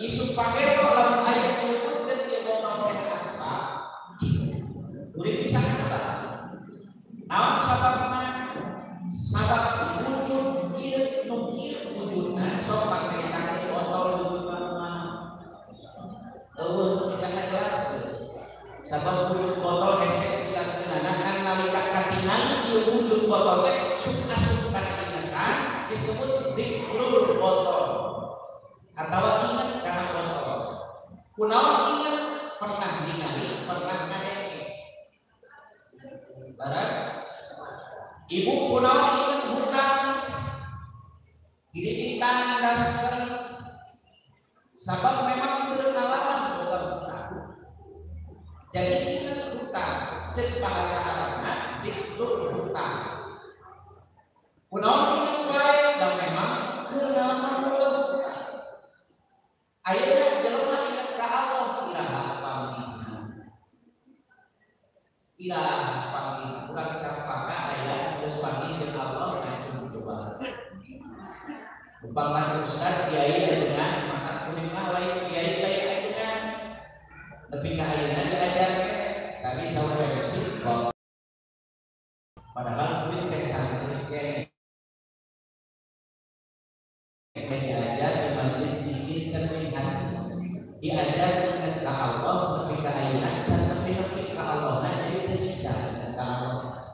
Isu pakai kalau ayat menyebutkan dia Sabab wujud botol hese jelaskeun kan nalika katingali ieu wujud botol teh suka-suka ingatan disebut zikrul botol atawa ingat kana botol. Kunaon ingat pernah ningali pernah ngadenge. Baras ibu kunaon ingat hutang diritan dasar sabab memang kenalan bukan hutang. Jadi ingat hutang cek bahasa Arabna zikrul hutang. Kunaon ingat bae dan memang kenalan bukan hutang. Ayeuna jelema ingat ka Allah iraha pangina. Iraha pangina urang campaka aya geus panggih jeung Allah ngacung coba. Umpama ustaz kiai dengan mata kuning lain kiai lain ayeuna. Tapi ka ayeuna diajar tadi saudara bersih padahal kulit teh santri kene. Diajar di majelis zikir cermin hati. Diajar ingat ka Allah tapi ka ayeuna can nepi ka Allah jadi teu bisa ingat ka Allah.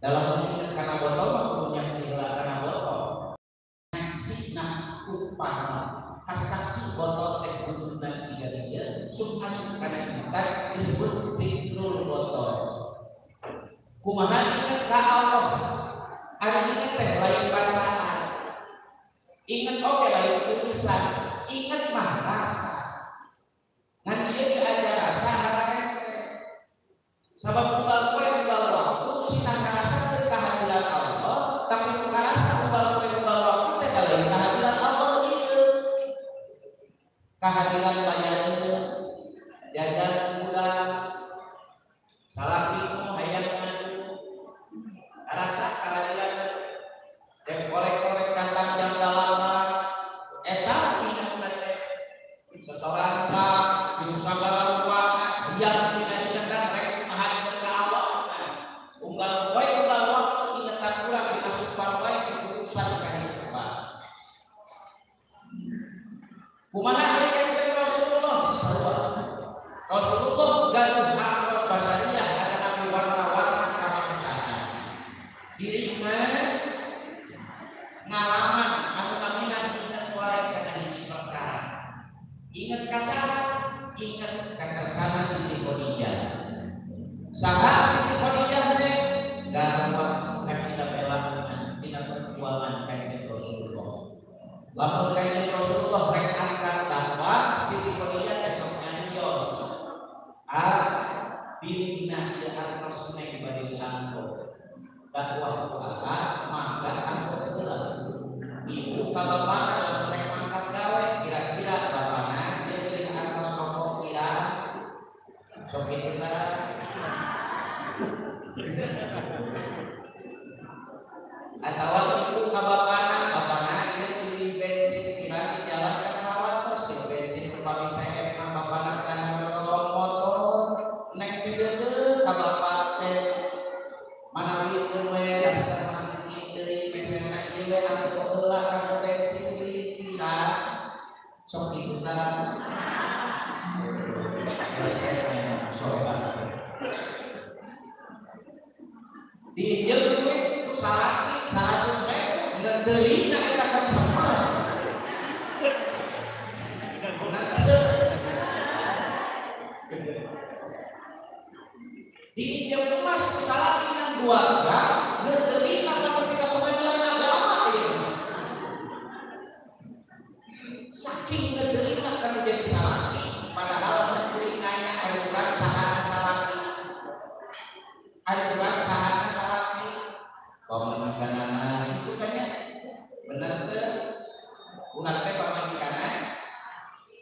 Dalam mengingat kana botol waktunya sila kana botol. Kasaksi botol teh bututna 3 dia sub asup kana ingatan disebut zikrul botol. Kumaha ingat ka Allah? Ari ingat teh lain bacaan. Ingat oke lain tulisan. Ingat mah rasa. Ngan ieu diajar rasa hararese. Sabab ubal poe ubal waktu sina karasa teu kehadiran Allah, tapi karasa ubal poe ubal waktu teh lain kehadiran Allah ieu. Kehadiran bayareun jajan bulan salaki hayang ngadu karasa kehadiran teh korek-korek datang jam 8 eta ingat teh setoran ka di sagala rupa biar tidak ingatkan rek maha ingat ka Allah unggal poe unggal waktu ingatan urang diasupan wae urusan kehidupan. Kumaha ayat Rasulullah gaduh hakot basariah ada nabi warna-warna kamanusiaan. Dirina ngalaman anu namina ingat wae kana hiji perkara. Ingat kasar, ingat kakersana Siti Khadijah. Saha Siti Khadijah teh garwa kacida belaana dina perjuangan kanjeng Rasulullah. Lamun kanjeng Rasulullah rek angkat dakwah Siti Khadijah esok nyanyos. Pilihna di atas nek bade diangkut. Dakwah kuaha mangga angkut heula. Ibu ka bapana lamun rek mangkat gawe kira-kira bapana dia pilih atas rokok kira sok kitu tah. Atawa ibu ka bapana dia pilih bensin kira di jalan ka kawat terus di bensin upami saya mah bapana kana motor nek pideun ka bapak teh manawi teu we dasar mangki deui pesena ieu we angko heula kana bensin kira sok kitu tah. Diinjil duit salaki 100.000 ngedeulina eta kan sama. Diinjil emas salaki nang 2 gram ngedeulina tapi ka pengadilan agama ieu. Saking ngedeulina kan jadi salaki padahal mesti nanya ari urang saha salaki. Ari urang saha pamajikanana itu kayaknya bener teh urang teh pamajikana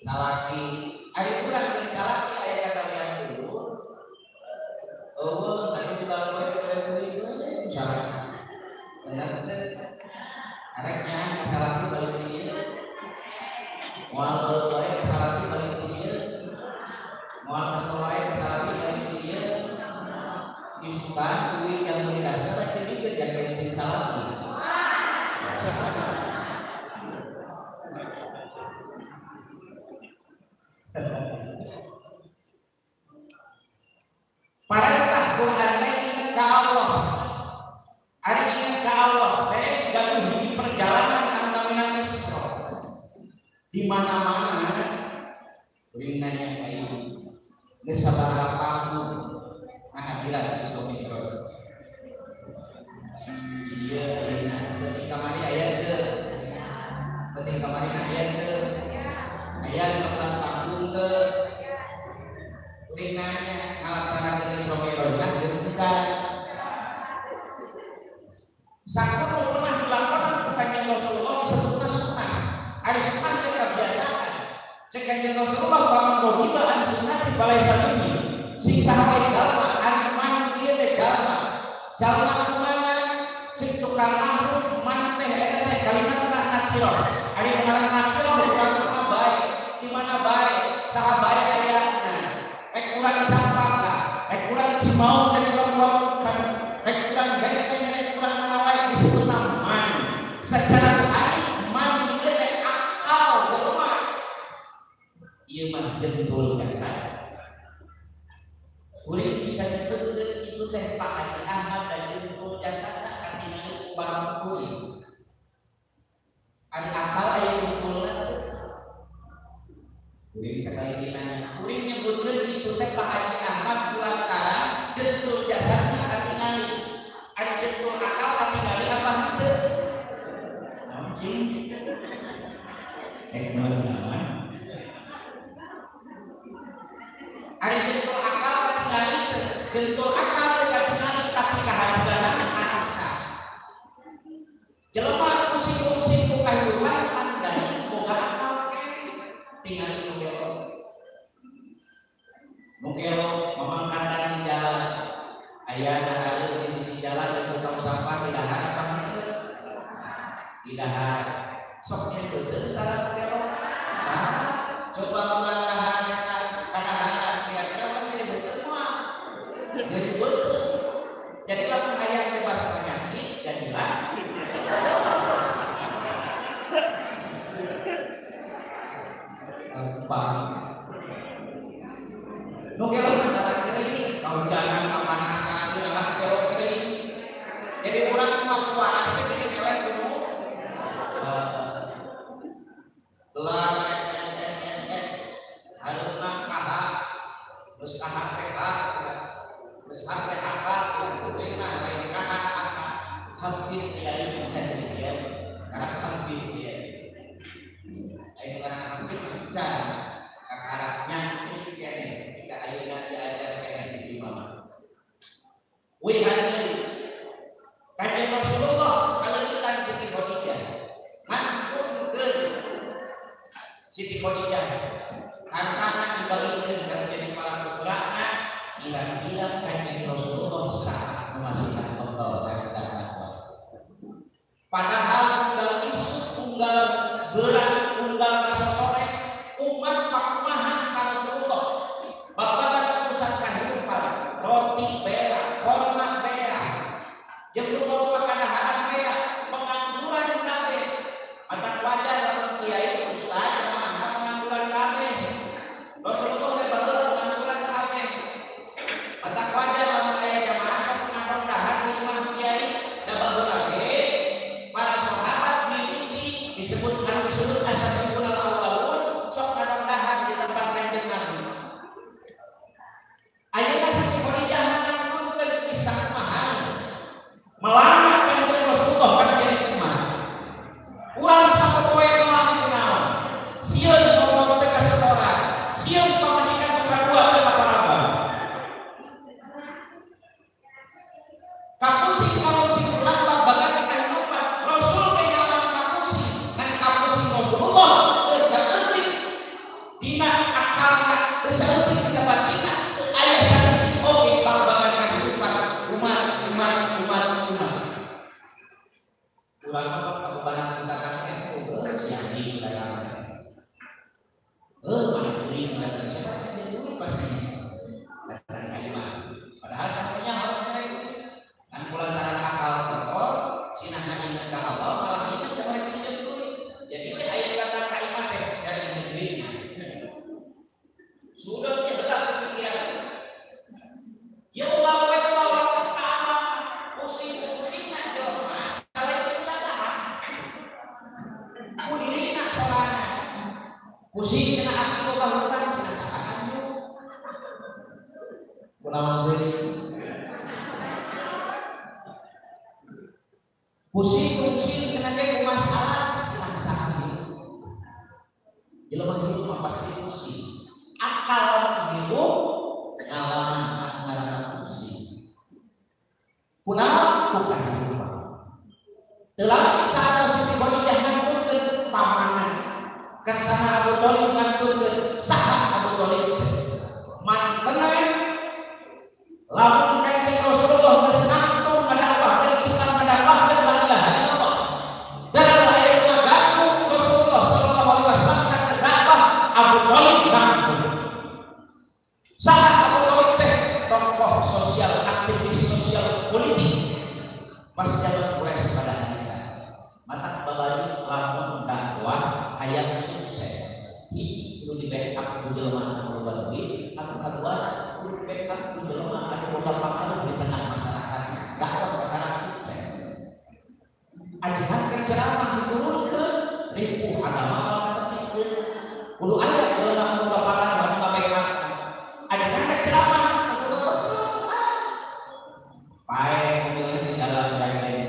salaki ari urang teh salaki aya kata lian dulu eueuh tadi bulan poe itu salaki bener teh areknya salaki balik dieu moal beuh wae salaki balik dieu moal kesel wae salaki balik dieu disukan duit yang beli dasar ini kerja bensin salaki. Kuring nanya kayu geus sabaraha panggung ngahadiran suami terus. Iya ayeuna penting kamari aya teu? Penting kamari aya teu? Aya 15 panggung teu? Kuring nanya ngalaksanakeun suami terus geus bukan. Sakur pernah dilakukan pertanyaan Rasulullah sebutna sunnah. Ada sunnah yang kebiasaan. Cek kanjeng Rasulullah paman rohiba an sunnati falaisa minni. Sing sahabat jalma an man ieu teh jalma. Jalma kumaha cek tukang ahrum man teh eta teh kalimatna nakirah. Ari ngaran nakirah bukan mana bae. Di mana bae? Saha bae ayatna. Rek urang campaka, rek urang cimaung teh urang rek urang benteng rek urang mana wae disebutna man. Secara rohani man ieu teh akal jelema. Ieu mah jentul jasad. Kuring bisa dipeukeun itu teh Pak Haji Ahmad dan jentul jasadna katingali barang kuring. Ada akal aya jentulna teh. Kuring sakali dina kuring nyebutkeun itu teh Pak Haji Ahmad kulantaran jentul jasadna katingali. Ada jentul akal katingali apa henteu? Anjing. Naon zaman? Ada jentul akal katingali teu? Jentul akal katingali tapi kahadiranna Aisyah. Jelema pusing-pusing ku kahirupan pandai boga akal tingali mungkero. Mungkero mamangkatan di jalan. Ayana ada di sisi jalan dan tong sampah di dahar apa henteu? Di dahar. Sok nyebeuteun tara mungkero. Coba urang dahar kadahar kira-kira kan jadi betul moal. Jadi betul. Jadilah hayang bebas penyakit jadilah gampang. Nu kira antara keuing, kalau jangan pamanasan jangan keuing. Jadi urang mah panas teh di keleh kudu. Gelar harusna kaha terus kaha PH terus PHK kuring mah lain kaha angka hampir kiai jadi dia karena hampir dia ayo karena hampir can kakarapnya ini dia nih ketika ayeuna diajarkan di mama wih hari kanjeng Rasulullah ngalieutan Siti Khadijah ngantunkeun Siti Khadijah hartana dibagikan karena jadi para putrana kira-kira kanjeng Rasulullah saat memasihkan bekal dan dakwah. Padahal tunggal isu, tunggal berat, tunggal kasosore umat pakumahan ka Rasulullah. Babagan urusan kehidupan, roti berak, korma berak, jeung loba kadahaan berak, pengangguran kabeh. Mata wajar lamun kiai ustaz jamaah pengangguran kabeh. Rasulullah teh baheula pengangguran kabeh. Mata wajar lamun aya jamaah sok ngandong dahar di imah kiai da baheula ge para sahabat dididik disebut as-sabiqun al-awwalun sok ngandong dahar di tempat kanjeng Nabi. Ayeuna Siti Khadijah ngangkunkeun kisah kumaha melamar kanjeng Rasulullah kana jadi kumaha. Urang sapopoe melamar kunaon? Sieun ngomong teh ka setoran. Sieun pamajikan teh kadua teh apa-apa. Kapusing kalau si ulang babagan kehidupan Rasul teh jalan kapusing dan kapusing Rasulullah teu saeutik dina akalna teu saeutik dina batinna teu aya saeutik oge babagan kehidupan umat. Kunaon sih? Pusing kena ke masalah salah-salah. Jelema hidup mah pasti pusing. Akal hidup ngalaman pusing. Kunaon ku kahidupan. Telah saat Siti Khadijah ngaturkeun pamanan. Kan sana Abu Thalib ngaturkeun saha Abu Thalib. Mantena lamun Kanjeng Rasulullah geus nangtung ngadakwakeun Islam ngadakwakeun la ilaha illallah. Dalam ayat magaku Rasulullah sallallahu alaihi wasallam terdapat Abu Thalib nangtung. Saha Abu Thalib teh tokoh sosial, aktivis sosial politik pas zaman Quraisy pada hari mata babari lamun dakwah hayang sukses. Hiji kudu di backup ku jelema anu loba duit, anu kadua kudu backup ku jelema anu boga pengaruh di tengah masyarakat. Dakwah perkara sukses. Ajaran ceramah diturunkeun, ripuh agama malah katepikeun. Kudu aya jelema anu boga pengaruh anu backup. Ajaran ceramah kudu ceramah. Pae mobil di dalam jalan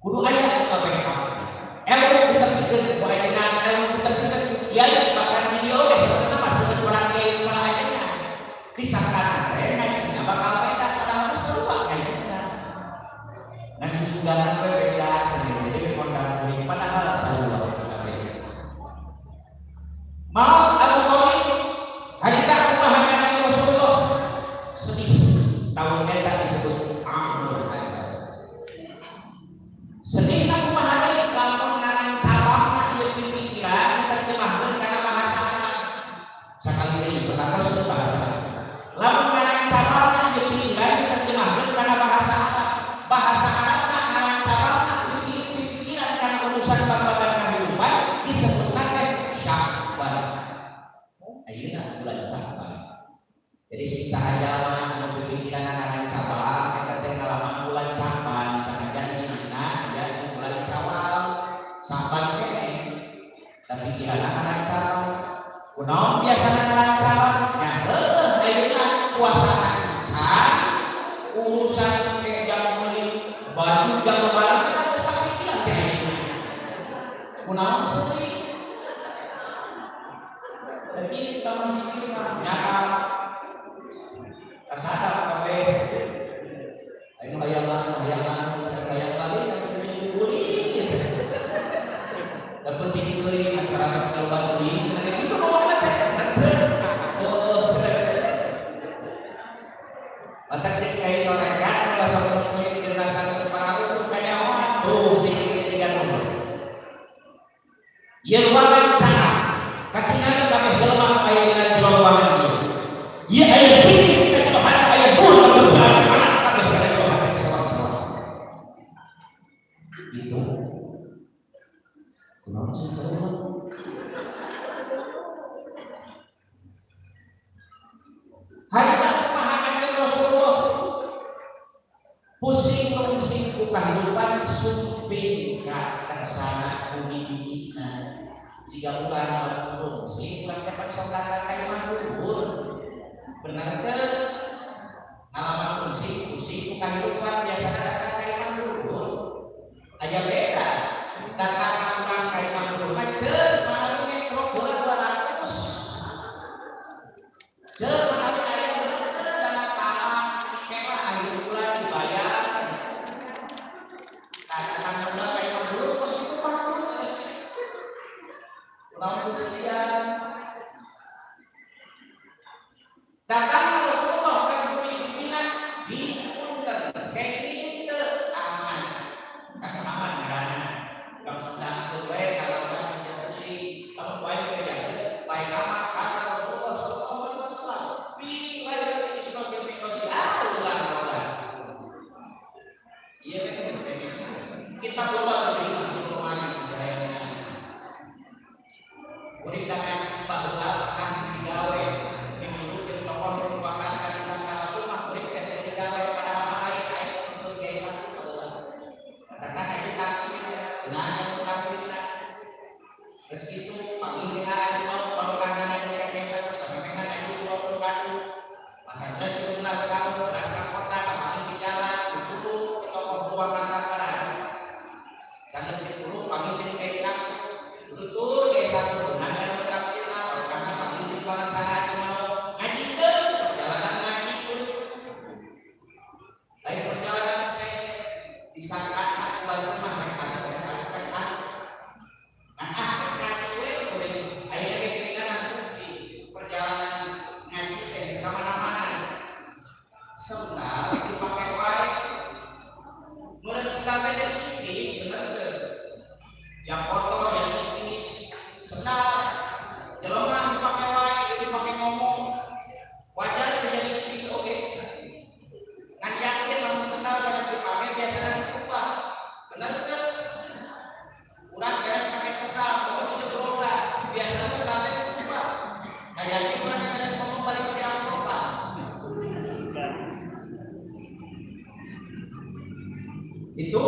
kudu aya anu backup. Ilmu kita pikir baik dengan ilmu kita pikir kiai bahkan video guys sebenarnya masih kurang kiai para ajaran disangka ngajinya bakal beda padahal serupa kayaknya dan susuganan beda sendiri jadi kondang kuning padahal serupa mau Abu Thalib harita kumaha Kanjeng Rasulullah sedih tahun eta disebut Amrul Hazar sedih kumaha lamun ngarang cabangna ieu pikiran diterjemahkeun kana bahasa Arab. Sakali deui berarti sudah bahasa Arab. Lamun ngarang cabangna ieu pikiran diterjemahkeun kana bahasa Arab. Bahasa Arabna ngarang cabangna pikiran kana urusan babagan kehidupan disebutna teh Sya'ban. Ayeuna bulan Sya'ban. Jadi sisa ajalan anu pikiran ngarang cabang eta teh ngalaman bulan Sya'ban sanajan dina ya di bulan Syawal. Sampai kene tapi kira anak cabang kunaon biasana anak cabang nya heueuh ayeuna puasa lancar urusan ke jam meuli baju jam lebaran teh geus sapikiran teh ayeuna kunaon seuih lagi sama sikit mah nya kasada kabeh ayeuna hayangan balik dapat tinggi acara kalau bagi itu ngomong teh oh mata tinggi orang kalau sampai jenazah ke parahu kayak orang tuh sing tiga nomor ieu ruangan cara katingali kabeh jelema aya dina jero ruangan ieu ieu aya sini kita coba aya pun kabeh kabeh kabeh sawang-sawang itu kunaon sih harita kumaha Kanjeng Rasulullah pusing ku kahidupan suping ka kersana udina jiga ulah pusing ulah cepat saudara ka imah luhur bener teu ngalaman pusing ku kahidupan biasana datang ka imah luhur aya beda datang ka imah luhur mah ceuk manawi ge cerok heula 200 ceuk manawi datang Rasulullah kan pimpinan di punten kayak ini aman kan aman karena kalau sudah keluar kalau kan bisa bersih kalau baik kita jaga baik aman karena Rasulullah sallallahu alaihi wasallam bila Islam teknologi Allah iya kita belum lebih kemana misalnya murid dengan bahwa kan digawe minggu ke toko Itu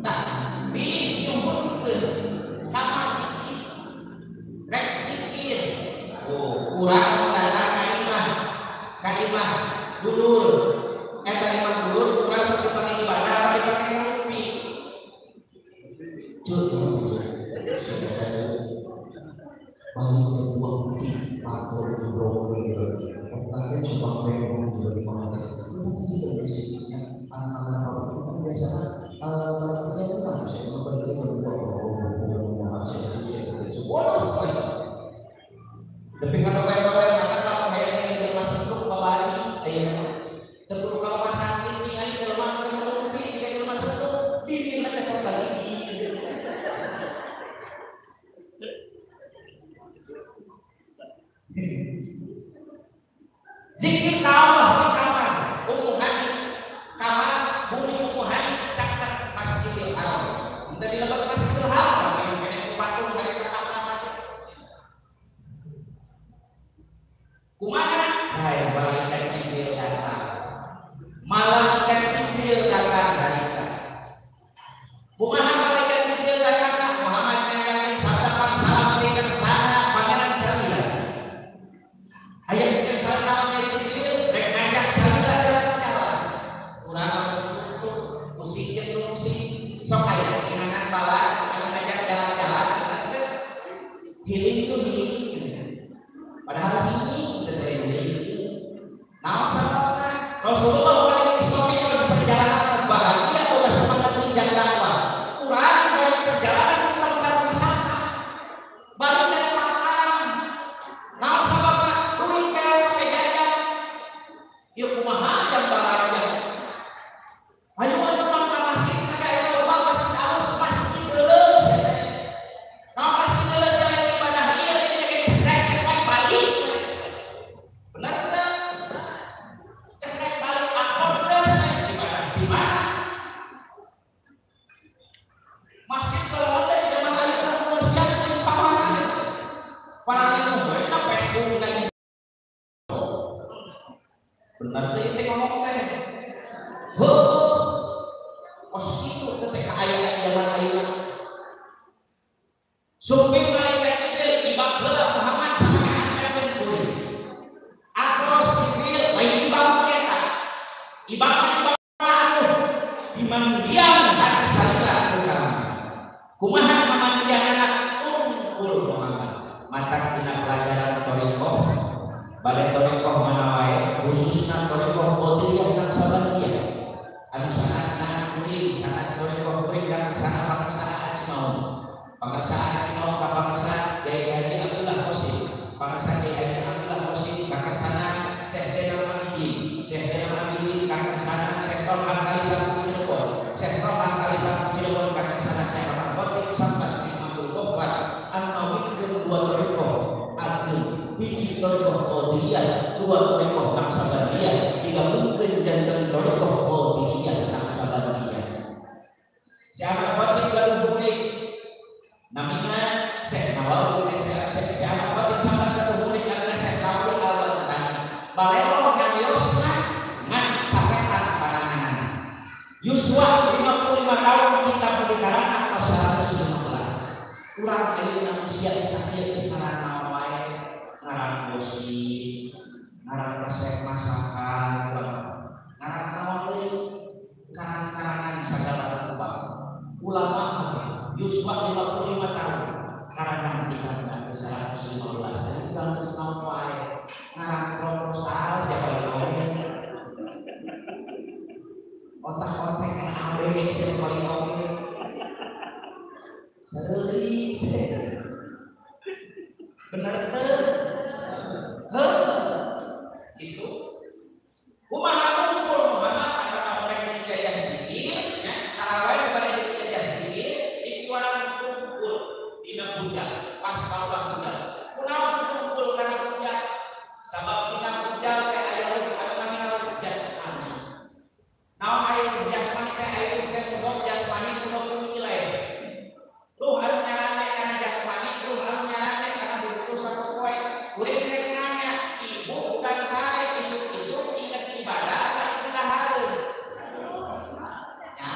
nah dinyuhunkeun kamar hiji rek zikir. Oh urang dana kaimah dulur eta imah dulur urang sok dipake ibadah dipake ngopi balik ke uang putih patung jebrokeun kalian coba memang juga di mana itu tidak basicnya anak-anak itu kan biasa kalau kita itu kan saya mau pergi ke rumah tapi kalau kayak anak kayak ini masih untuk kembali terus kalau sakit tinggal di rumah terlebih tinggal di rumah itu diminta tes lagi. Zikir Allah di kamar Ummu Hani, kamar bumi Ummu Hani caket Masjidil Haram. Minta dilebat Masjidil Haram tapi kena patung hari kakak. Kumaha? Hai malaikat Jibril datang. Malaikat Jibril datang harita. Kumaha malaikat Jibril datang? Muhammad yang sabdakan salam dengan sana pangeran Sabila. Ayat kita salam Jibril rek ngajak Sabila jalan-jalan. Urang musik sok aya inganan balad anu ngajak jalan-jalan kita healing itu healing. Padahal ini naon sababna Rasulullah paling islami kalau perjalanan bahagia boga semangat tunjang dakwah. Urang dari perjalanan ke tempat wisata balik dari Mataram naon sababna duit kayak pakai jajan yuk kumaha jam balanja ayo pulang ke masjid ada yang loba masjid alus masjid deuleuh naon masjid deuleuh yang ibadah ieu ini cekrek balik benar cekrek balik apor deus ibadah di mana masjid kalau ada di zaman ayu manusia yang sama para itu benar Facebook dan benar tuh itu ngomong teh kos itu ketika ayat zaman ayu supir malaikat Jibril ibak heula Muhammad sampai angkatkeun kuring akros Jibril lain ibak eta ibak atuh dimandian hati Sabila kumaha memandian anak tungkul Muhammad matak dina pelajaran thariqah bade thariqah mana wae khususna thariqah qadiriyah nang sabaniyah anu sanatna kuring sanat thariqah kuring dan sanat pangarsana haji maun pangarsana haji maun ka pangarsana Kiai Haji Abdullah Qasim pangarsana Kiai Haji Abdullah Qasim pangarsana Syekh Zainal Abidin Syekh Zainal Abidin pangarsana Syekh Tolhan Kalisan Cirebon Syekh Tolhan Kalisan Cirebon pangarsana Syekh Ahmad Khatib Sambas bin Abdul Ghaffar anu ngawitkeun dua thariqah ageng hiji thariqah qadiriyah dua thariqah naqsabandiyah digabungkeun janten thariqah qadiriyah naqsabandiyah. Syekh Ahmad Khatib gaduh murid namina Syekh Nawawi Syekh Ahmad Khatib sambas gaduh murid namina Syekh Nawawi Al-Bantani balelo nyariosna ngan caketan pananganan yuswa 55 tahun kita pernikahan atau 115 urang ayeuna manusia sakieu geus ngaran wae ngaran gosip ngaran resep masakan ngaran naon deui karan-karanan sagala rupa ulama yuswa 55 tahun karangan kita geus 115 jadi urang geus naon wae ngaran proposal siapa yang ngomong otak-otak AB siapa paling ngomong sadari bener teh itu kumaha kumpul Muhammad kata orang di jajah zikir ya sarawai daripada di jajah zikir itu orang kumpul di hujan pas bawah hujan kunaon kumpul karena hujan sabab kita hujan kayak aya anu namina jasmani naon aya jasmani teh aya kudu jasmani kudu nilai lu anu nyarane kana jasmani lu anu nyarane kana butuh satu poe urang rek nanya ibu dan saya isuk-isuk ingat ibadah apa ingat hareun ya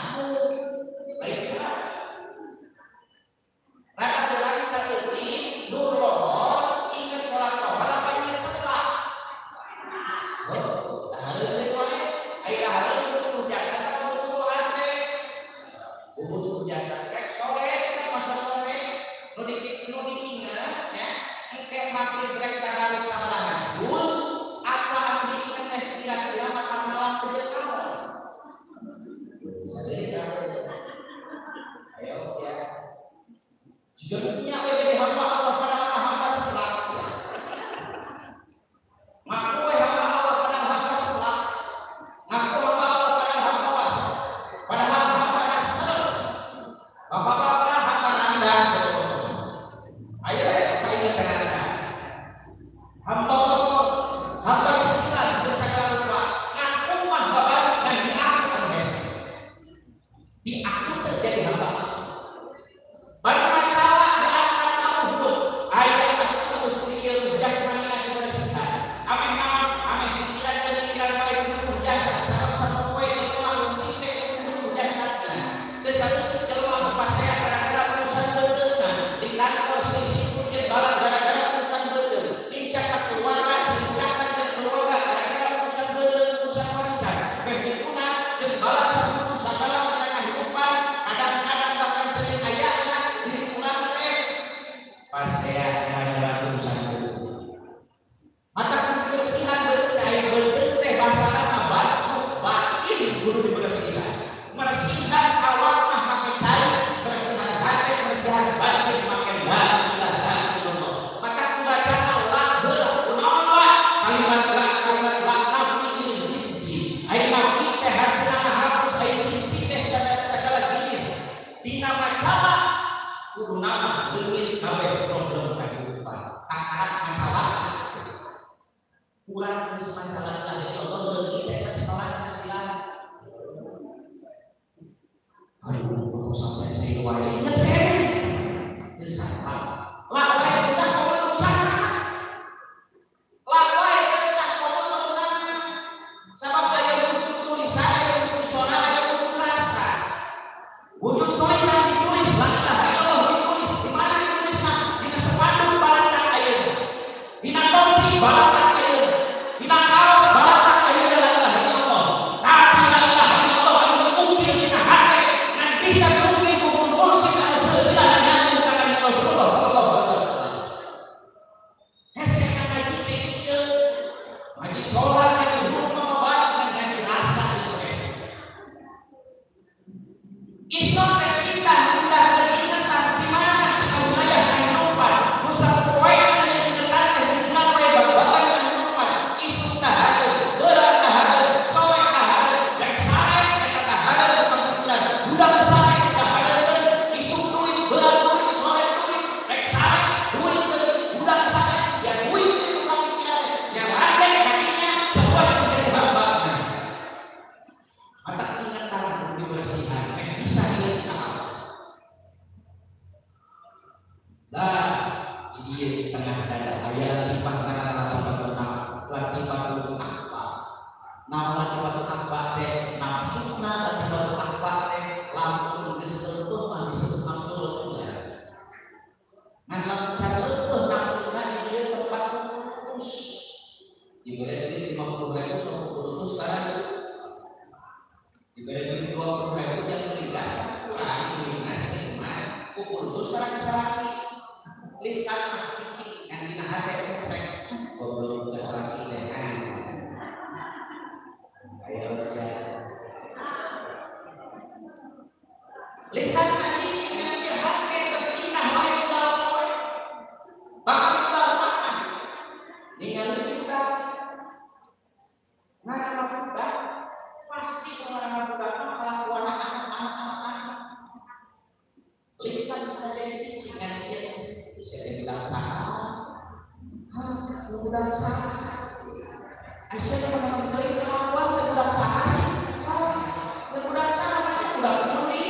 kurang geus masalah Allah leuwih teh setelah silang. Aduh, sampai saya wae inget teh. Geus salah. Lah kae geus salah sana. Lah kae geus salah sana. Sabab aya wujud tulisan, aya wujud suara, aya wujud rasa. Wujud tulisan ditulis la ilaha illallah ditulis. Di mana ditulisna? Dina sepanduk balatan ayeuna. Dina topi balatan ayeuna. Dina kaos balatan ayeuna la ilaha illallah. Tapi la ilaha illallah anu diukir dina hate ngan bisa diukir ku pulsi anu seuseuh nyambung ka kanjeng Rasulullah sallallahu alaihi wasallam. Hese ka ngaji teh ieu. Ngaji salat ngaji rumah mabat ngaji rasa itu hese. Islam kita teringatan di mana di wilayah kehidupan nusa poe anu ingatan teh dina poe babagan kehidupan isu tahara beurang tahara soe tahara rek sae eta tahara kebetulan budak sae tahara teh isu duit beurang duit soe duit rek sae duit teh budak sae ya duit itu pamikiran yang ada hatinya coba menjadi hambana mata ingatan dibersihkan bisa hilang. Lah di tengah dada aya latifah kana latifah apa? Naon latifah apa teh? Nafsuna latifah apa teh? Lamun geus leueuh mah disebut nafsu leueuh. Ngan lamun can leueuh nafsuna di dieu tempat putus. Diberi 50.000 sok putus sekarang diberi 20.000 yang terigas kurang dinas kemana putus sekarang salaki lisan mah cicing yang dina hate cek goblok geus salaki teh ayo sia lisan mah cicing yang dina hate tertingkah wae poe bakal dasarna ningali budak ngaran budak pasti pengalaman budak mah kelakuan anak-anak lisan bisa jadi cicingan dia bisa jadi budak saha budak saha asyik pengalaman dari kelakuan ke budak saha sih budak saha aja budak murni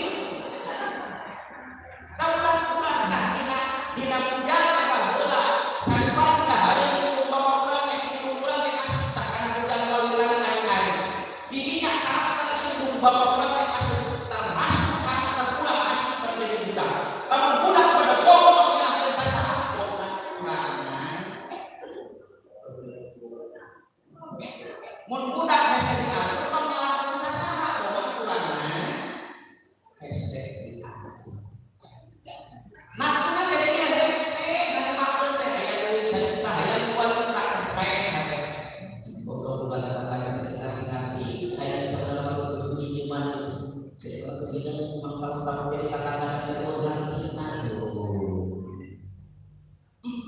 budak dina penjara baheula sampai kita hari ini bapak pulang yang hidup pulang yang asik tak karena budak lawiran lain-lain didinya karakter indung bapak pulang yang asik termasuk karakter pulang asik terjadi budak lamun budak pada goblok yang akan sasaha mun budak hese diatur kok nyalakan sasaha goblok kurangna hese diatur nafsuna jadi dia hese dan makan teh aya deui sarita aya luar tak percaya goblok bukan ngerti aya saudara berbunyi iman saya kegiatan mangkal dari kata-kata dari orang kita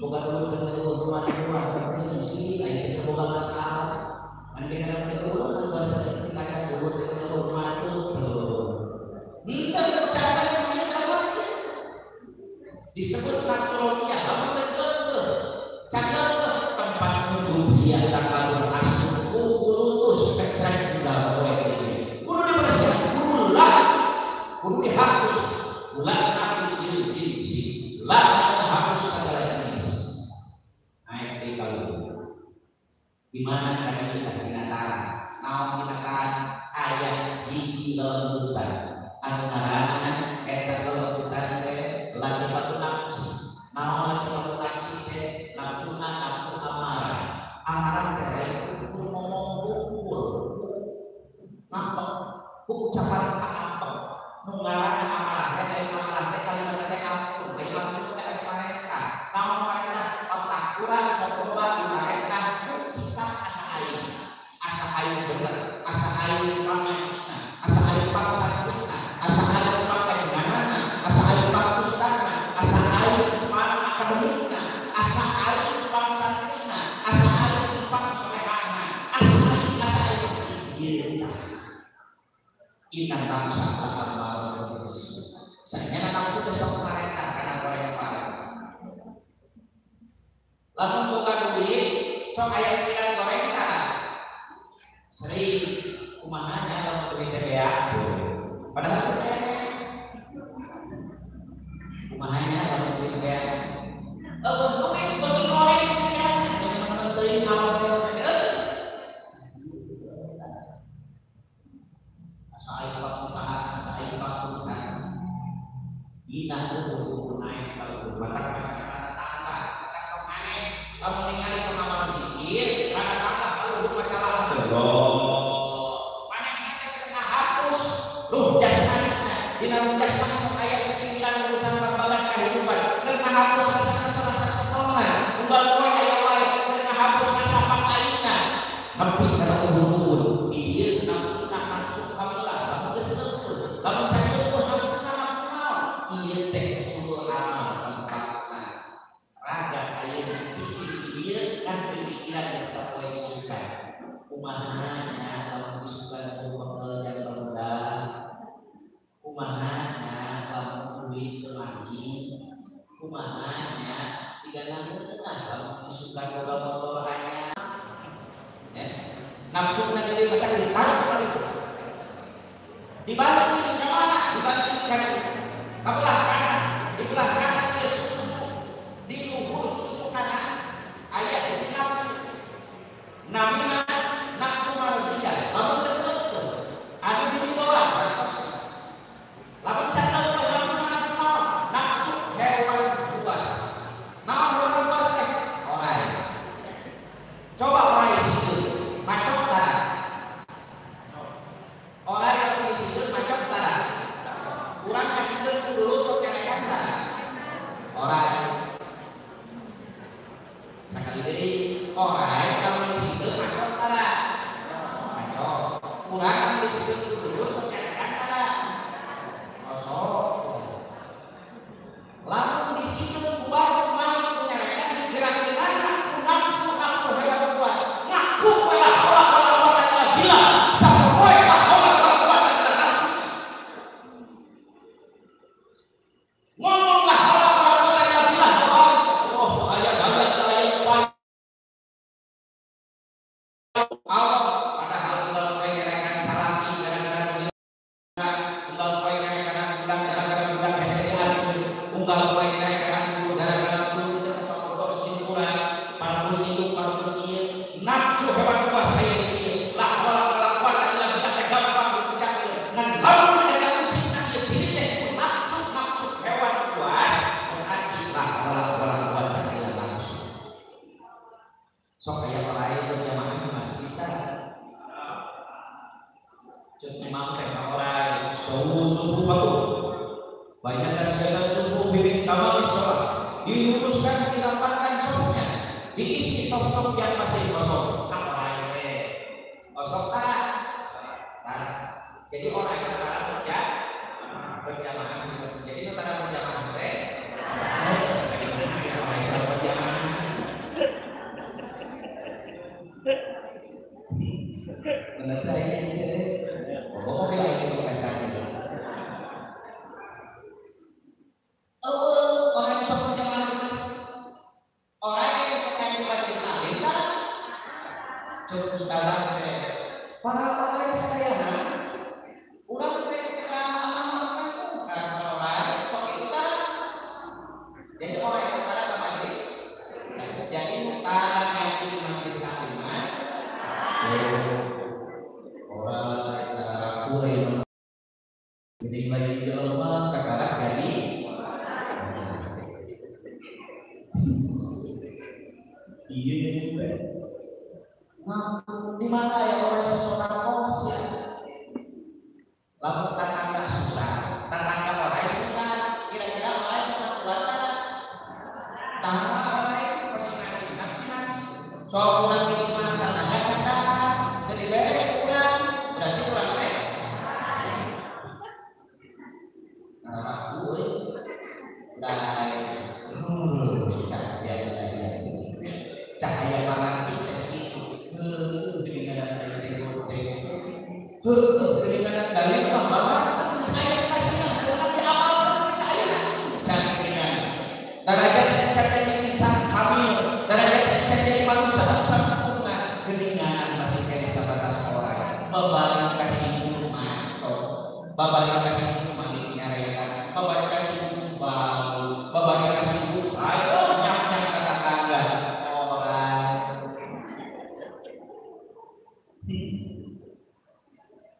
bukan rumah rumah sini aya kita boga masalah andi kana ulang bahasa kita kaca dulu teh rumah tuh henteu ucapan yang terbaik disebut nafsulonia kamu geus leueuh cager tempat menuju dia takabur asuk kulus kecrek udah poe ieu kudu dibersihkan kudu dihapus la nafil jinsi la hapus segala jenis naik di kalau di mana tadi kita binatang naon binatang aya hiji leueutan anu ngaranna eta leueutan teh latifah nafsi naon latifah nafsi teh nafsuna nafsu amarah teh kudu ngomong kumpul nampak ucapan apa nu ngaranna amarah teh kalimat teh ampun bae ampun teh mereka naon mereka otak kurang sok coba di mereka sikap asa aing bener asa aing pangajina asa aing pangsatuna asa aing pangajenganana asa aing pangustana asa aing pangakademikna asa aing pangsatuna asa aing pangsolehana asa aing ieu inna nafsa al-ammarah sayana nafsu teh sok marentah kana goreng-goreng lamun boga duit sok aya pikiran goreng sering kumahanya kalau duit TBA padahal kumahanya kalau duit TBA duit bagi orang yang penting awal saya usaha saya perusahaan kita tuh naik kalau berbatak tangga kemana kamu ningali kemana sedikit ada tangga kalau bermasalah mana kita kena hapus jasmaninya di dalam jasmani supaya pikiran urusan perbalan kehidupan kena hapus rasa setengah umbal kue ayam lain kena hapus rasa pangkalinnya tapi karena ubur-ubur dia nafsu kamelah kamu keseneng kamu cari nafsu iya teh kumpul amal tempatna raga ayeuna cicing ieu kan pikiran geus kapoe disuka kumahana lamun disuka ku pekerjaan rendah kumahana lamun duit teu lagi kumahana tiga nangeulah lamun disuka boga motor anyar ya nafsuna jadi mata ditarik kali dibalik di mana dibalik di kanan kabelah kanan, di belah kanan dia susu, di luhur susu kanan, ayat itu nafsu. Namina nafsu manusia, lalu kesentuh, ada di bawah nafsu. Lalu canda nafsu hewan buas. Nama hewan buas orang. Coba orang situ, macok tanah. Orang yang di situ macok tanah. Kurang kasih dulu sok kerekan orang sekali deui orang kalau di situ macok tara macok kurang di situ dulu sok kerekan tara kosong lamun di situ kubah manik menyarekan digerakin anak nafsu hewan buas ngaku kalah orang bilang sampai ngomonglah orang-orang yang bilang padahal unggal poe gerekan salaki gara-gara duit unggal poe gerekan budak gara-gara budak SDA unggal poe gerekan gara-gara kudu sama bodoh sedikit kurang parpun itu parpun ieu nafsu hewan buas aya di ieu lah kelakuan ila budak gampang diucapkeun ngan lamun ada musik ieu diri teh nafsu hewan buas berarti lah kelakuan ila nafsu sok aya lain berjamaah di masjid kita cek imam teh orang subuh baru banyak segala subuh bibit tamat sholat diluruskan dilapangkan sopnya diisi sop-sop yang masih kosong sama lain kosong tak jadi orang yang tak kerja berjamaah di masjid jadi itu tak berjamaah teh bagaimana ya orang yang berjamaah bener saya ini mau bilang ini bukan saya orang yang sok berjamaah orang yang suka di majelis taklim kan cukup sekarang para orang yang sekalian orang teh kan orang sok itu kan jadi orang yang utara ke majelis jadi utara yang di majelis taklim orang kulai jadi lagi jelma terkadang jadi iya juga di mana ya orang seseorang sih lalu tetangga susah tetangga orang susah kira-kira orang susah keluarga tangga orang pasti ngasih soal kurang di mana tetangga canda jadi beres kurang berarti kurang teh karena gue lain cahaya maranti itu dengan dengan dalil bahwa saya kasih adalah di awal percaya jangan dengan darajat cahaya insan hamil darajat cahaya manusia sama geningan masih kayak sebatas orang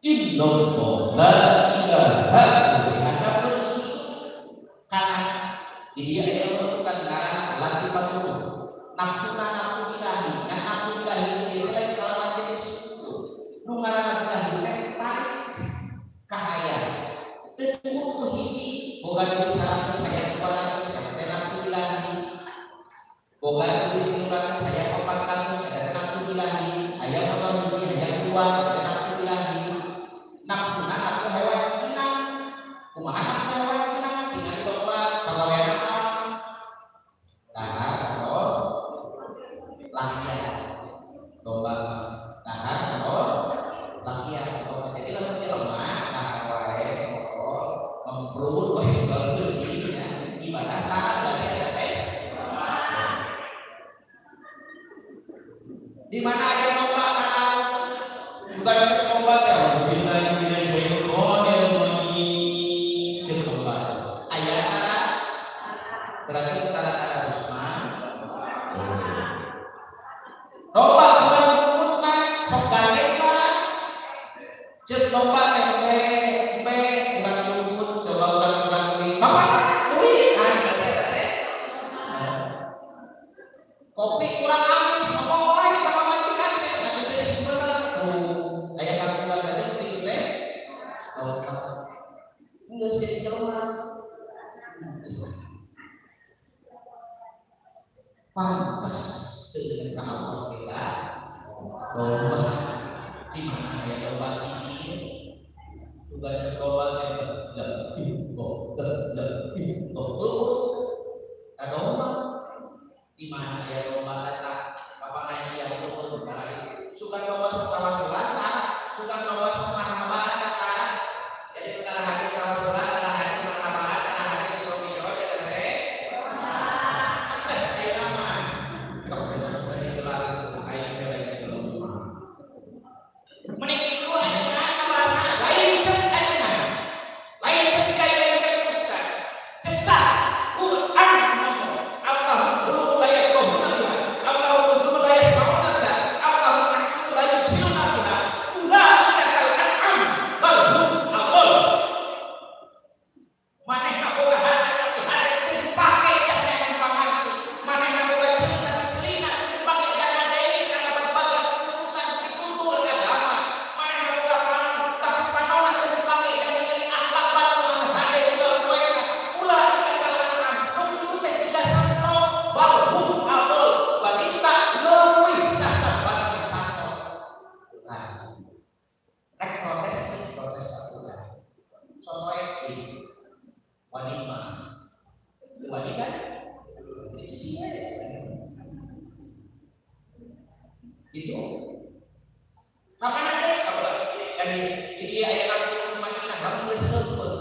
Innallaha la ilaha illa bersusu karena dia yang menentukan karena laki patuh nafsu ilahi dan nafsu ilahi itu lain kalawan jenis itu lungaran ilahi teh tarik kahaya teu cukup hiji boga bisa saya kepada saya nafsu ilahi boga itu saya papan kamu saya nafsu ilahi aya motor hiji aya dua nafsu ilahi nafsu hewan kinang kumaha nafsu hewan kinang tinggal coba pagawean dahar atau lakian domba dahar atau lakian jadi lamun jelema dahar wae memperut wae berarti ibadah taat dari ada di mana ada domba harus bukan domba ya berarti kata-kata Usman domba bukan jemputna sok gandeng pak cek domba tempe bukan jemput coba ulang duit bapak duit kopi kurang amis ngomong wae sama majikan teh nggak bisa disebutkan tuh aya kang bulan aja penting teh domba enggak sih dijeluan pantas dengan kamu kita domba di mana ya domba ini sudah coba lebih domba di mana ya domba kata apa ngaji yang turun suka domba sama selatan suka domba sama marhaban kata jadi perkara hati sama selatan karena hati marhaban karena hati suami roh ya teh mending itu hanya merasa lain cek aja lain cek tiga lain cek ustaz ceksa Quran Allah belum layak kohonnya Allah belum layak saudara Allah belum layak silahnya ulah sedekah an'am balhum awal manehna boga hati dipakai jangan pangati manehna boga cerita dipakai jangan deui kana berbagai urusan dituntut agama manehna boga panah tapi panona teu dipake jangan jadi akhlak baru hade ulah poena ulah dikatakan nu teh tidak santo balhum awal balita leuwih sasabat santo nah rek protes akulah society wanita wanita ini cicinya itu kapan ada kalau ini ayat nafsu mutmainnah kamu geus leupeut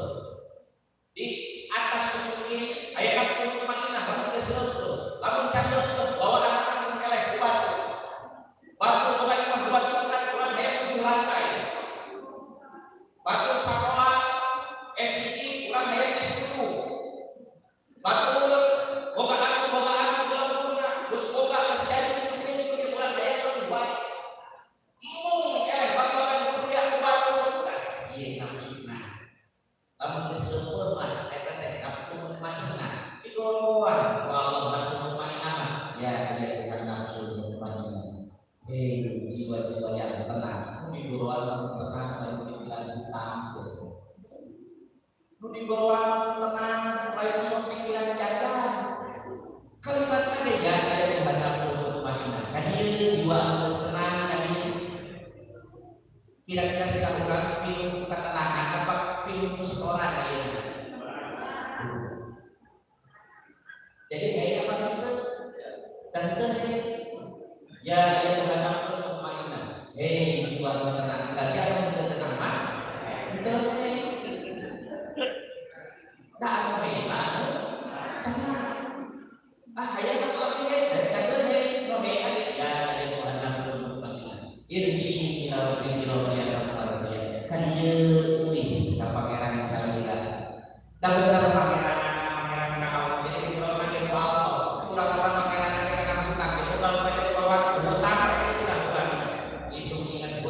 di atas susu ini ayat nafsu mutmainnah kamu geus leupeut lamun can leupeut bawa anak keleh ku batu bukan cuma buat ukuran hayang di lantai batu sekolah S1 ulang hayang S10 batu boga anak terus boga geus jadi itu ulang hayang lebih baik mung batu kuliah ku batu ieu nafsuna lamun geus leupeut mah eta teh nafsu mutmainnah idoan Allah nafsu mutmainnah ya dia bukan nafsu mutmainnah jiwa-jiwa yang tenang di golongan tenang dan pikiran hitam lu di golongan tenang lain sok pikiran jajan kalimatnya aja ada Tuhan nafsu mutmainnah kan dia jiwa harus tenang kan dia kira-kira sekarang pilih ketenangan apa pilih sekolah dia jadi apa itu dan itu ya Tuhan nafsu mutmainnah jiwa tenang dan dia yang tenang mah itu dah apa tenang hayang apa he no he ya Tuhan nafsu mutmainnah irji ila rabbil alamin kan ieu euy ka pangeran salira da bener pangeran Allah jadi kalau pakai Allah kurang pangeran hutang jadi kalau pakai hutang isu ingat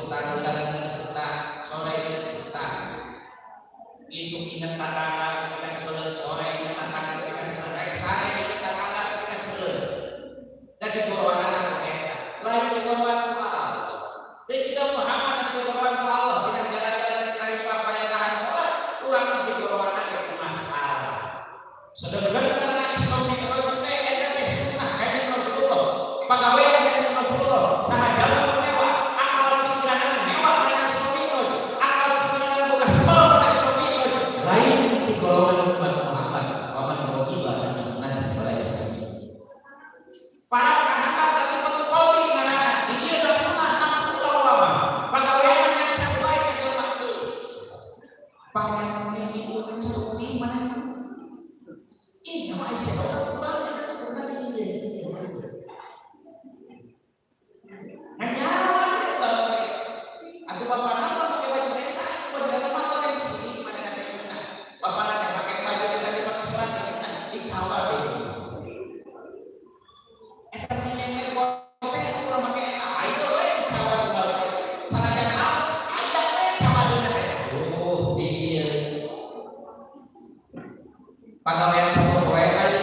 pagawean sapopoe kali.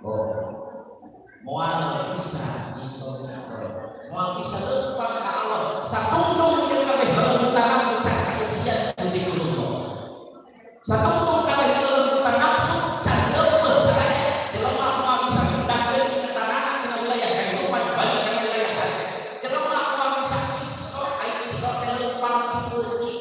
Oh, moal bisa historical, moal bisa lempang ka Allah. Satungtung ieu kabeh leumpang nafsu can kaisian di kulunto. Satungtung kabeh leumpang nafsu can leumpeuh sadaya. Jelema moal bisa mendangkeun ketenangan dina wilayah kehidupan balik ka wilayah hati. Jelema moal bisa isra aya isra teh leumpang dipeuti.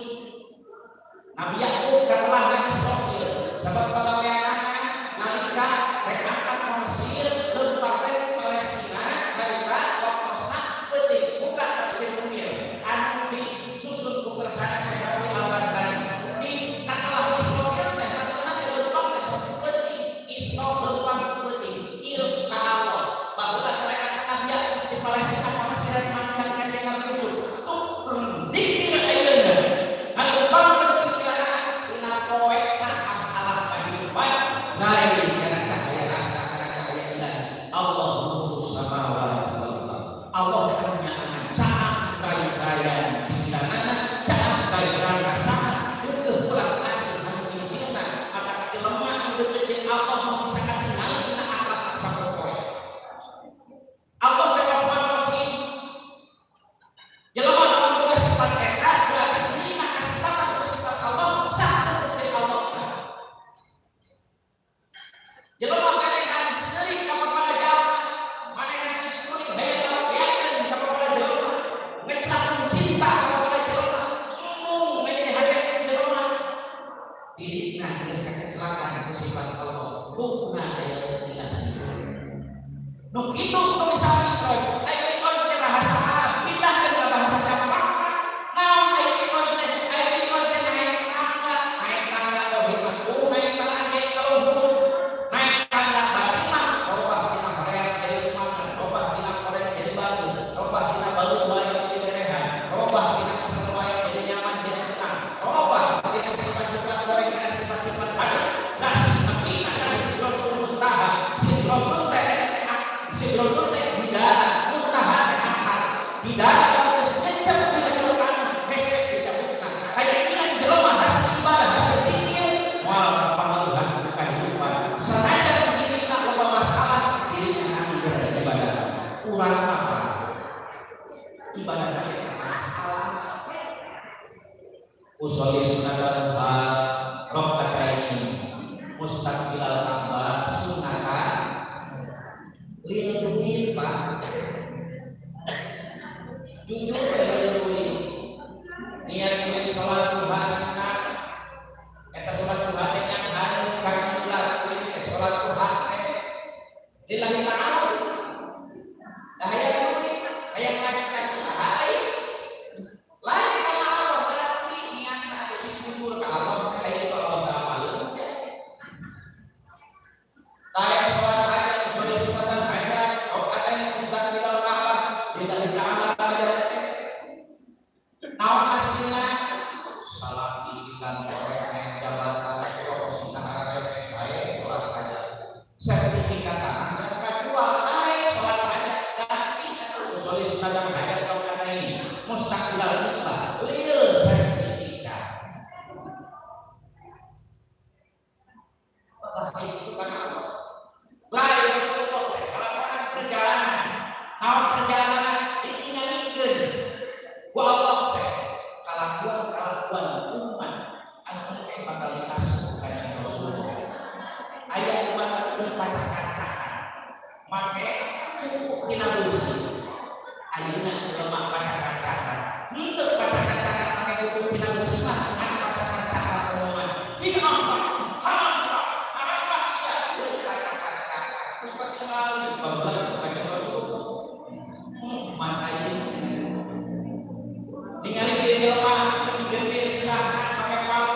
Nabi Yakub kalah ka isra ieu sabab pagaweanna nalika rek angkat ka Mesir leumpang teh Palestina harita wakosna penting buka ka Mesir Mesir anu disusun ku kersana Syekh Al-Albani di kalah isra teh hartana teh leumpang teh penting isra leumpang penting ieu ka Allah baheula sarekat Nabi Yakub di Palestina ka Mesir makan ka Nabi Yusuf tuh zikir ayeuna anu bangkeun Allah akan nyaman caang baik-bayan pikiranana caang baik-bayan rasana teu belas asih anu injilna mata jelema anu deuk jeung Allah mau bisa katingali dina akhlak sapopoe. Allah teh Rahman Rahim. Jelema anu boga sifat eta berarti dina kasifatan ku sifat Allah satu jeung Allah. Jelema kalehan seuring ka papada jalma manehna geus kuring hayang cinta kepada jelema umum menjadi hajat jelema dirina geus kecelakaan ku sifat Allah rukna aya ilah nu kitu nu bisa mikroy aya mikroy teh bahasa Arab pindah ke bahasa Jepang naon aya mikroy teh naik tangga kohimat naik tangga ge kaluhur naik tangga batimah robah dina Korea jadi semangat robah dina Korea jadi bagus robah dina balut wae robah kita keseruan jadi nyaman jadi tenang robah kita sifat-sifat goreng kita sifat-sifat padat das tapi ada sindrom muntaha sindrom teh bidara muntaha teh akar bidara geus ngecep dina jelema hese dicabutna kayak ini jelema hasil ibadah hasil zikir moal pangaruhan kehidupan sanajan dirina loba masalah dirinya anu beribadah urang apa ibadah usolli sunatan rokkataini mustaqbilal ka'bah sunatan lil dunia Pak jujur lil dunia niat kuring salat duha sunat eta salat duha teh nya haeun ka kiblat kuring teh salat duha teh lillahi ta'ala da hayang kuring hayang ngacan usaha aya lain kana Allah berarti niatna atuh syukur ka Allah aya itu Allah taala lain salat hajat usul sunatan hajat rokaat mustaqbilal ka'bah lillahi ta'ala naon aslina salat di kantor jabatan profesi rese bae salat hajat sertifikat tanah jam kedua naik salat hajat tapi usul sunatan hajat rokaat ini mustaqbilal ka'bah lil sertifikat apa itu kan Allah lain Rasulullah kalapan perjalanan naon perjalanan ditinggalikeun ku Allah teh kalakuan umat anu teh bakal dikasuh ka Rasulullah aya umat teu pacak-pacakan make kuku tina beusi ayeuna jelema pacak-pacakan henteu pacak-pacakan make kuku tina beusi mah ngan pacak-pacakan omongan hi apa hampa anak sia teu pacak-pacakan terus katingali babalan ka Rasulullah man ayeuna ningali di jelema gede silahkan pakai pal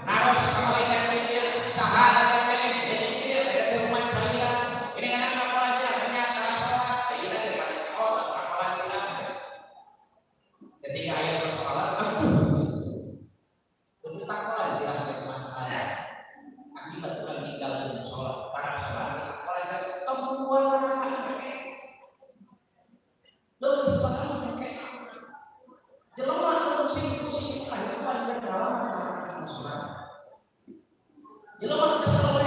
naros ka malaikat mikir saha eta teh mikir eta teh umat salira ini kana kapalan silahnya kana salat ayeuna teh oh kapalan silah ketika aya salat aduh kudu kapalan silah teh masalah akibat ulah ninggalkeun salat para salat kapalan silah tong buat rakaat leuwih sakali make jelema anu pusing-pusing kehidupan jeung dalam masyarakat jelema kesel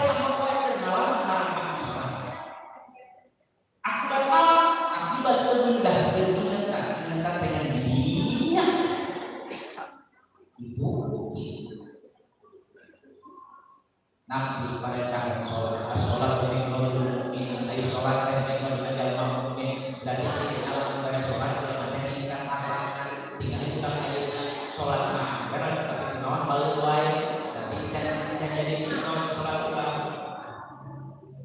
Nabi perintahkan sholat, sholat dari rojul mukmin, dari sholat dari rojul mukmin, dari sini awal dari sholat dari mana kita amalkan, tinggal kita ayatnya sholat mah, karena tapi kawan baru baik, tapi jangan jadi kawan sholat ulang,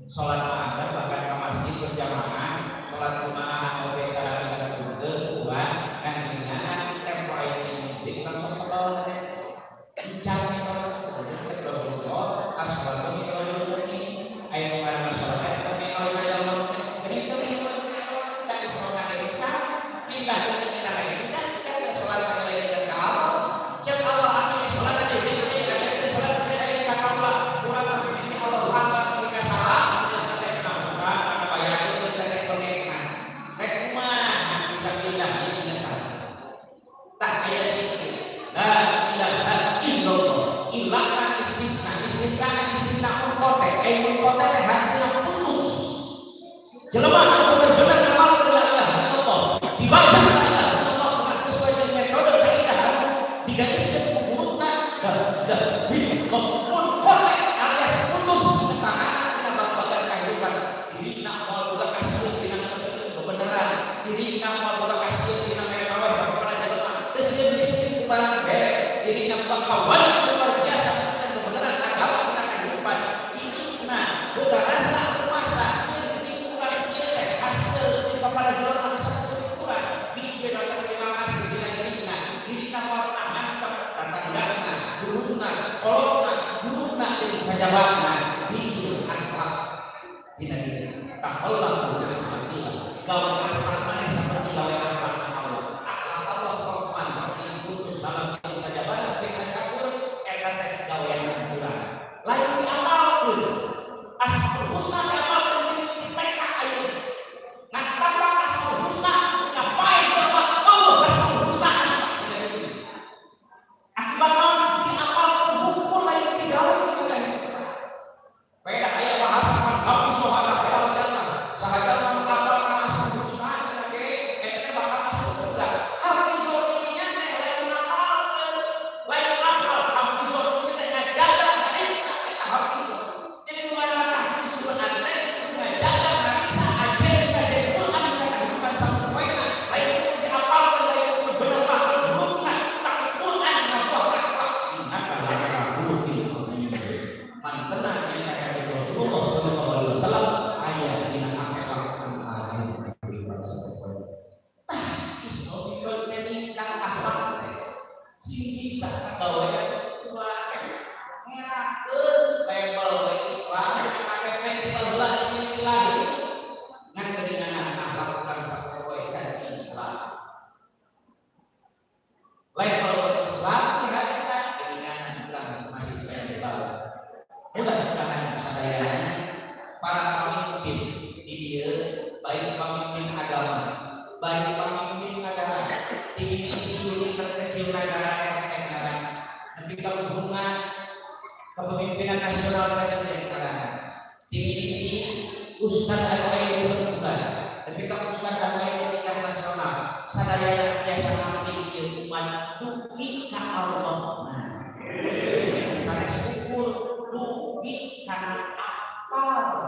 sholat mah bahkan ke masjid berjamaah, sholat rumah OBK dengan kedua dan dengan tempo ayat ini, jadi kan sholat jangan kalau sebenarnya cek Rasulullah asal kami kalau ini ayat mana masalah kami kalau ada orang ini kami tak disuruh pakai ucap pindah ke kita pakai ucap kita sholat pakai lagi dan kalau cek Allah akan sholat aja kita sholat kita ini kata Allah kurang ini Allah Akbar kita salah kita kenapa karena bayar itu kita konekan rekmah bisa pindah ini kita tak ayat ini la ilaha illallah ilahkan istisna mengkotek mengkotek hati yang putus jelema benar-benar kenal la ilaha illallah dibaca la ilaha illallah dengan sesuai dengan metode kaidah digariskan mulutna dah mengkotek alias putus tangan kita bagian kehidupan diri nak mau buka kasih dina kebenaran diri nak mau buka kasih dina kawin kepada jelema teu miskin barang diri nak kawan luar biasa dan kebenaran agama kita kehidupan ini nah bukan rasa puasa ini bukan kita hasil kepada jalan satu kurang bikin rasa terima kasih dengan diri nama mantap dan tanggana duluna kolotna duluna jadi sajabana bikin akhlak tidak tak Allah udah mati gawe akhlak mana seperti gawe akhlak Allah Allah Rahman Rahim kudus salam sajabana lain diamalkan asal husna diamalkan di TK aja nah tanpa asal husna ngapain coba asal husna akibatnya diamalkan hukum lain digawe beda ayat bahasa tapi sahabat mengamalkan asal husna sebagai bakal asal surga habis ini teh lain ngamalkan lain amal habis ini teh jaga jadi mengajar tahfiz Quran menjaga Marisa aja kita jadi Quran kita kehidupan sama mereka lain pun dihafalkan lain pun benar belumna tapi Quran ngabuah akhlak innaka la'alakulil azim mantena yang kata Rasulullah sallallahu alaihi wasallam ayat dina akhlak al-alim kehidupan sama tah islamikal teknikal akhlak sing bisa kagawe ngerakeun label Islam pakai festival ini lagi ngan dengan akhlak sapoe jadi Islam label Islam kita dengan bilang masih festival mudah-mudahan sadaya para pemimpin di dia baik pemimpin agama baik pemimpin negara tinggi terkecil negara tapi kalau hubungan kepemimpinan nasional presiden kalangan tinggi Ustaz Al-Qaid berbulan tapi kalau Ustaz Al-Qaid tingkat nasional sadaya biasa nampil di umat dugi ka Allah sanes syukur dugi karena apa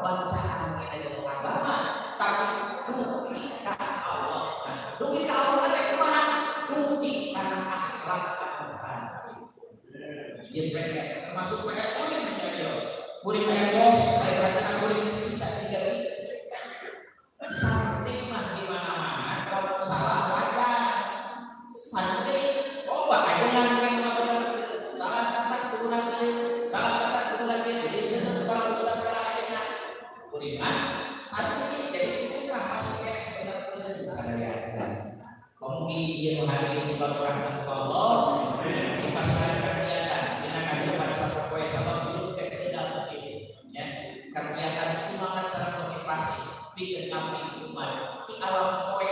bacaan kita agama tapi dugi ka Allah dugi ka Allah teh kumaha dugi karena akhlak dia termasuk pakai kulit ya kulit bos katakan kulit bisa tidak santri mah di mana-mana kalau salah wajar santri aja yang salah kata kudu lagi jadi sekarang Ustaz lainnya kulit santri jadi itu mah masih benar-benar sadaya mungkin dia menghadiri perbuatan Allah dipasrahkan kegiatan semangat secara motivasi bikin kami umat di alam poe